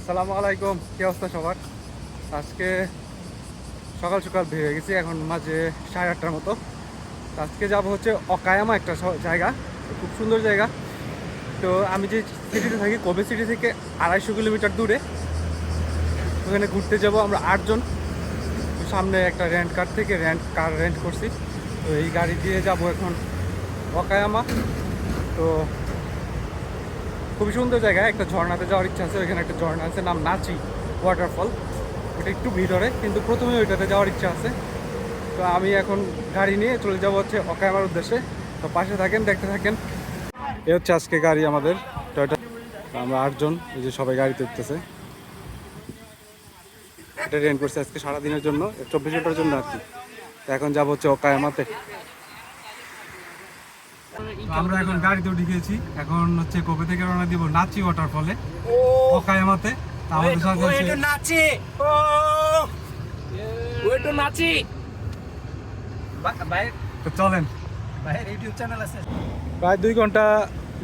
আসসালামু আলাইকুম, কি অবস্থা সবার? আজকে সকাল সকাল বের হয়ে গেছি, এখন মাঝে 8:30টার মতো। আজকে যাব হচ্ছে অকায়ামা, একটা জায়গা, খুব সুন্দর জায়গা। তো আমি যে সিটিতে থাকি, কোবে সিটি থেকে 250 কিলোমিটার দূরে, ওখানে ঘুরতে যাব আমরা 8 জন। তো সামনে একটা রেন্ট কার রেন্ট করছি, তো এই গাড়ি দিয়ে যাব এখন অকায়ামা। তো খুবই সুন্দর জায়গা, একটা ঝর্ণাতে যাওয়ার ইচ্ছা আছে। ওইখানে একটা ঝর্ণা আছে, নাম নাচি ওয়াটারফল। ওটা একটু ভিতরে, কিন্তু প্রথমে ওইটাতে যাওয়ার ইচ্ছা আছে। তো আমি এখন গাড়ি নিয়ে চলে যাবো হচ্ছে অকায়ামার উদ্দেশ্যে। তো পাশে থাকেন, দেখতে থাকেন। এ হচ্ছে আজকে গাড়ি আমাদের টয়োটা। আমরা 8 জন, এই যে সবাই গাড়িতে উঠতেছে। এটা রেন্ট করছে আজকে সারাদিনের জন্য, 24 ঘন্টার জন্য আর কি। তো এখন যাবো হচ্ছে অকায়ামাতে। আমরা এখন গাড়িতে উঠে গিয়েছি, এখন হচ্ছে কোবে থেকে রওনা দিব নাচি ওয়াটারফলে, অকায়ামাতে। আমাদের সাথে আছে নাচি নাচি তো চলেন। ভাইয়ের ইউটিউব চ্যানেল আছে। প্রায় 2 ঘন্টা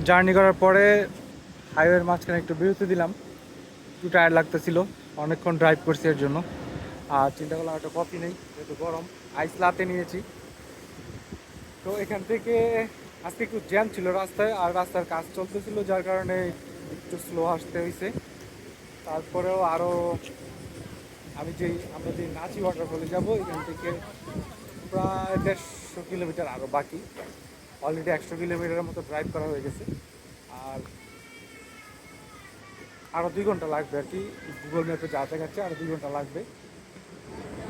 জার্নি করার পরে হাইওয়ের মাঝখানে একটু বিরতি দিলাম। একটু টায়ার্ড লাগতেছিল, অনেকক্ষণ ড্রাইভ করছি এর জন্য। আর চিন্তা করলাম একটা কফি নেই, যেহেতু গরম, আইস লাতে নিয়েছি। তো এখান থেকে আজকে একটু জ্যাম ছিল রাস্তায়, আর রাস্তার কাজ চলতেছিল, যার কারণে একটু স্লো আসতে হয়েছে। তারপরেও আরও আমরা যে নাচি ওয়াটারফলে যাবো, এখান থেকে প্রায় 150 কিলোমিটার আরও বাকি। অলরেডি 100 কিলোমিটারের মতো ড্রাইভ করা হয়ে গেছে। আর আরও 2 ঘন্টা লাগবে আর কি, গুগল ম্যাপে যা দেখাচ্ছে আরও 2 ঘন্টা লাগবে।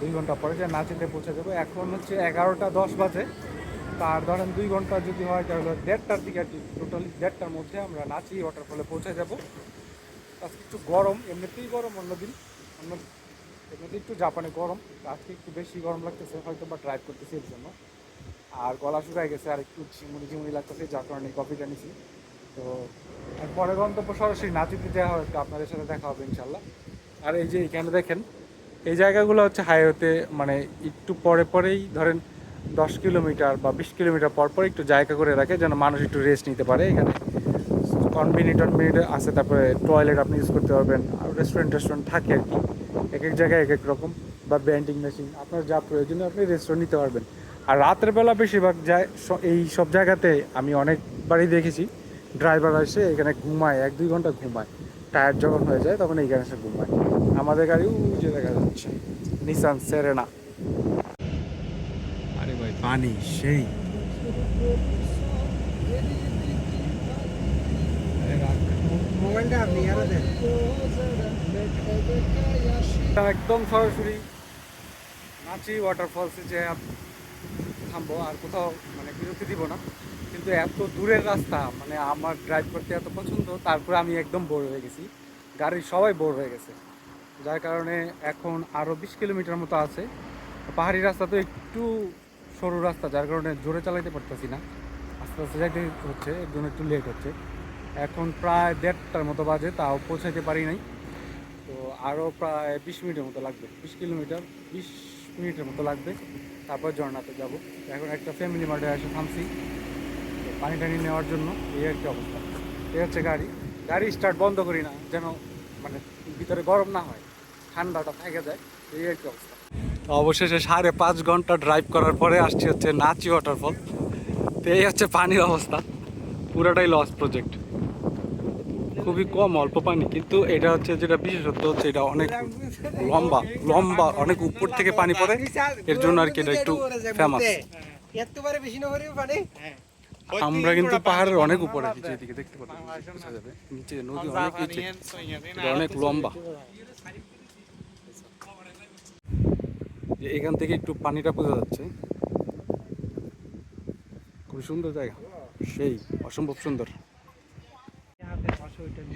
2 ঘন্টা পরে যে নাচিতে পৌঁছে যাবো। এখন হচ্ছে 11টা 10 বাজে। তার ধরেন 2 ঘন্টা যদি হয় তাহলে 1:30টার দিকে আর কি, টোটালি 1:30টার মধ্যে আমরা নাচি ওয়াটারফলে পৌঁছে যাবো। আজকে একটু গরম, এমনিতেই গরম এমনিতেই একটু জাপানে গরম, আজকে একটু বেশি গরম লাগতেছে, হয়তো বা ড্রাইভ করতেছি এর জন্য। আর গলা শুকায় গেছে, আর একটু ঝিমুনি লাগতেছে, যার কারণে কফিটা নিছি। তো পরে গন্তব্য সরাসরি নাচিতে দেওয়া হবে, আপনাদের সাথে দেখা হবে ইনশাল্লাহ। আর এই যে এখানে দেখেন, এই জায়গাগুলো হচ্ছে হাইওয়েতে, মানে একটু পরে পরেই ধরেন 10 কিলোমিটার বা 20 কিলোমিটার পর পর একটু জায়গা করে রাখে, যেন মানুষ একটু রেস্ট নিতে পারে। এখানে কনভিনিয়েন্ট আছে, তারপরে টয়লেট আপনি ইউজ করতে পারবেন, আর রেস্টুরেন্ট থাকে আর কি, এক এক জায়গায় এক এক রকম। বা ব্যান্ডিং মেশিন, আপনার যা প্রয়োজনীয় আপনি রেস্টুরেন্ট নিতে পারবেন। আর রাতের বেলা বেশিরভাগ যায় এই সব জায়গাতে আমি অনেকবারই দেখেছি, ড্রাইভার এসে এখানে ঘুমায়, 1-2 ঘন্টা ঘুমায়। টায়ার্ড যখন হয়ে যায় তখন এইখানে এসে ঘুমায়। আমাদের গাড়িও যে দেখা যাচ্ছে নিসান সেরেনা। আরে ভাই পানি সেই মোবাইলটা আপনি আরো দেন। একদম সরাসরি নাচি ওয়াটারফলসে যে থামবো, আর কোথাও মানে বিরতি দিব না। কিন্তু এত দূরের রাস্তা, মানে আমার ড্রাইভ করতে এত পছন্দ, তারপরে আমি একদম বোর হয়ে গেছি, গাড়ির সবাই বোর হয়ে গেছে। যার কারণে এখন আরও 20 কিলোমিটার মতো আছে। পাহাড়ি রাস্তা তো একটু সরু রাস্তা, যার কারণে জোরে চালাইতে পারতেছি না, আস্তে আস্তে যাইতে হচ্ছে, এর জন্য একটু লেট হচ্ছে। এখন প্রায় 1:30টার মতো বাজে, তাও পৌঁছাইতে পারি নাই। তো আরও প্রায় 20 মিনিটের মতো লাগবে, 20 কিলোমিটার 20 মিনিটের মতো লাগবে, তারপর ঝর্ণাতে যাব। এখন একটা ফ্যামিলি মার্টে এসে থামছি পানি টানি নেওয়ার জন্য। এই একটা অবস্থা। এই হচ্ছে গাড়ি স্টার্ট বন্ধ করি না, যেন মানে ভিতরে গরম না হয়, ঠান্ডাটা থেকে যায়। এই একটা অবস্থা। তো অবশেষে 5.5 ঘন্টা ড্রাইভ করার পরে আসছি হচ্ছে নাচি ওয়াটারফল। তো এই হচ্ছে পানির অবস্থা, পুরোটাই লস প্রজেক্ট। খুবই কম, অল্প পানি, কিন্তু এটা হচ্ছে যেটা বিশেষত্ব হচ্ছে এটা অনেক লম্বা লম্বা, অনেক উপর থেকে পানি পড়ে, এর জন্য আর কি এটা একটু ফেমাস। আমরা কিন্তু পাহাড়ের অনেক উপরে, এদিকে দেখতে পাচ্ছি, বোঝা যাবে নিচে নদী অনেক নিচে, এটা অনেক লম্বা। যে এখান থেকে একটু পানিটা বোঝা যাচ্ছে, খুব সুন্দর জায়গা, সেই অসম্ভব সুন্দর।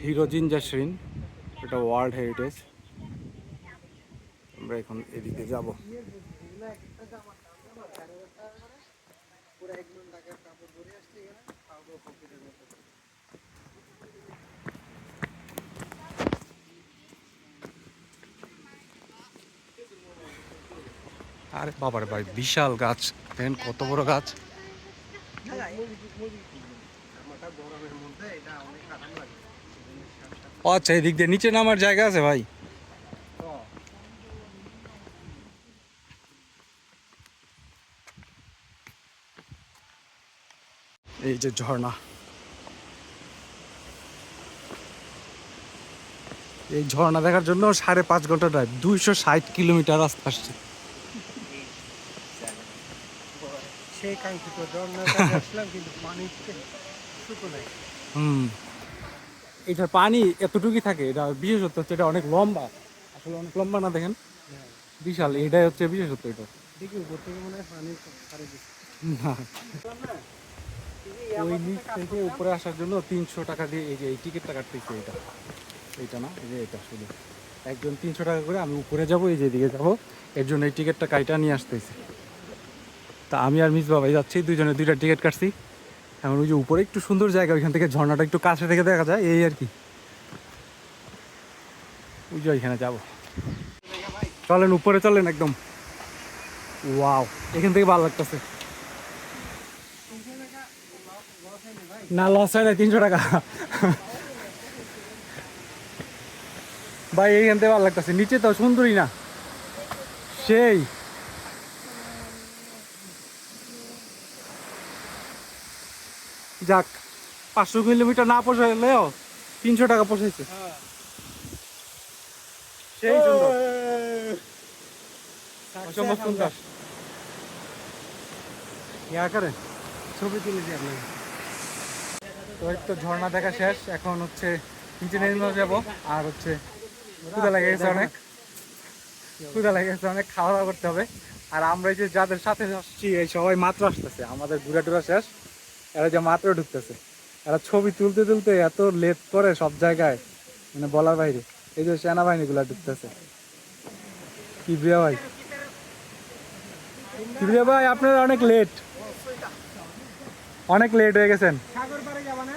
হিরো জিঞ্জা শ্রিন, এটা ওয়ার্ল্ড হেরিটেজ। আমরা এখন এদিকে যাব। আরে বাবারে ভাই, বিশাল গাছ, দেখেন কত বড় গাছ। গরমের মধ্যে এটা অনেক আরাম লাগে। ও আচ্ছা, এদিক দিয়ে নিচে নামার জায়গা আছে ভাই। এই যে ঝর্ণা, এই ঝর্ণা দেখার জন্য 5.5 ঘন্টা ড্রাইভ, 260 কিলোমিটার রাস্তা আসছে। সেই কাঙ্ক্ষিত ঝর্ণাটা আসলাম কিন্তু পানি শুকো নাই। এটার পানি এতটুকুই থাকে, এটা বিশেষত্ব হচ্ছে এটা অনেক লম্বা, আসলে অনেক লম্বা না দেখেন, বিশাল, এটাই হচ্ছে বিশেষত্ব এটা। দেখি উপর থেকে মনে হয় পানি ছাড়ে দিচ্ছে। না, ওই নিচ থেকে উপরে আসার জন্য 300 টাকা দিয়ে এই যে এই টিকিটটা কাটতেছে, এইটা না, এই যে এটা শুধু একজন 300 টাকা করে, আমি উপরে যাব, এই যে এদিকে যাবো, এর জন্য এই টিকিটটা কাইটা নিয়ে আসতেছে। তা আমি আর মিস বাবাই যাচ্ছি, দুইজনে 2টা টিকিট কাটছি। এখন ওই যে উপরে একটু সুন্দর জায়গা, ওইখান থেকে ঝর্ণাটা একটু কাছে থেকে দেখা যায়, এই আর কি, ওই যে ওইখানে যাবো। চলেন উপরে চলেন একদম। ওয়াও, এখান থেকে ভালো লাগতেছে। না, লস হয় না, 300 টাকা ভাই, এইখান থেকে ভালো লাগতেছে, নিচে তো সুন্দরই না, সেই যাক, 500 কিলোমিটার না পোষাইলেও 300 টাকা পোষাইছে, সেই সুন্দর, অসম্ভব সুন্দর। ইয়া করে ছবি তুলে দিই আপনাকে। তো এই তো ঝর্ণা দেখা শেষ, এখন হচ্ছে নিচে নেমে যাবো, আর হচ্ছে ক্ষুধা লেগে গেছে অনেক, খাওয়া দাওয়া করতে হবে। আর আমরা এই যে যাদের সাথে আসছি, এই সবাই মাত্র আসতেছে, আমাদের ঘুরা টুরা শেষ, এরা যে মাত্র ঢুকতেছে, এরা ছবি তুলতে তুলতে এত লেট করে সব জায়গায়, মানে বলার বাইরে। এই যে সেনাবাহিনী গুলা ঢুকতেছে। কিবরিয়া ভাই, আপনারা অনেক লেট হয়ে গেছেন। সাগর পাড়ে যাবা না?